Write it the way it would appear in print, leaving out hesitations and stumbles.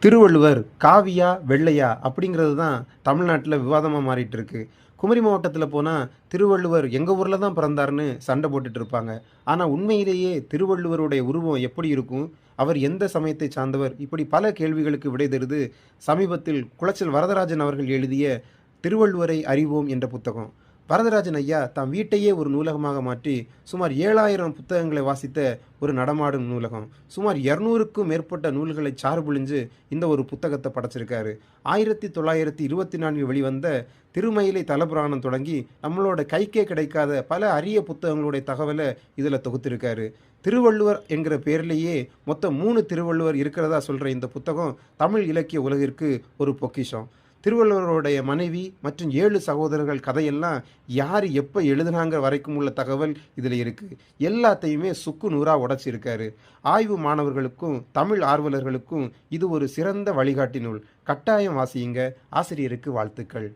திருவள்ளுவர் காவியா வெள்ளையா அப்படிங்கிறது தான் தமிழ்நாட்டில் விவாதமாக மாறிட்டு இருக்கு. குமரி மாவட்டத்தில் போனால் திருவள்ளுவர் எங்கள் ஊரில் தான் பிறந்தார்னு சண்டை போட்டுட்டு இருப்பாங்க. ஆனால் உண்மையிலேயே திருவள்ளுவருடைய உருவம் எப்படி இருக்கும், அவர் எந்த சமயத்தை சார்ந்தவர், இப்படி பல கேள்விகளுக்கு விடை தருது சமீபத்தில் குளச்சல் வரதராஜன் அவர்கள் எழுதிய திருவள்ளுவரை அறிவோம் என்ற புத்தகம். வரதராஜன் ஐயா தாம் வீட்டையே ஒரு நூலகமாக மாற்றி சுமார் 7,000 புத்தகங்களை வாசித்த ஒரு நடமாடும் நூலகம். சுமார் 200க்கும் மேற்பட்ட நூல்களை சார்புழிஞ்சு இந்த ஒரு புத்தகத்தை படைச்சிருக்காரு. 1924 வெளிவந்த திருமயிலை தலபுராணம் தொடங்கி நம்மளோட கைக்கே கிடைக்காத பல அரிய புத்தகங்களுடைய தகவலை இதில் தொகுத்திருக்காரு. திருவள்ளுவர் என்கிற பேர்லேயே மொத்தம் 3 திருவள்ளுவர் இருக்கிறதா சொல்கிற இந்த புத்தகம் தமிழ் இலக்கிய உலகிற்கு ஒரு பொக்கிஷம். திருவள்ளுவருடைய மனைவி மற்றும் 7 சகோதரர்கள் கதையெல்லாம் யார் எப்போ எழுதுனாங்க வரைக்கும் உள்ள தகவல் இதில் இருக்குது. எல்லாத்தையுமே சுக்கு நூறாக உடைச்சிருக்காரு. ஆய்வு மாணவர்களுக்கும் தமிழ் ஆர்வலர்களுக்கும் இது ஒரு சிறந்த வழிகாட்டி நூல். கட்டாயம் வாசியுங்க. ஆசிரியருக்கு வாழ்த்துக்கள்.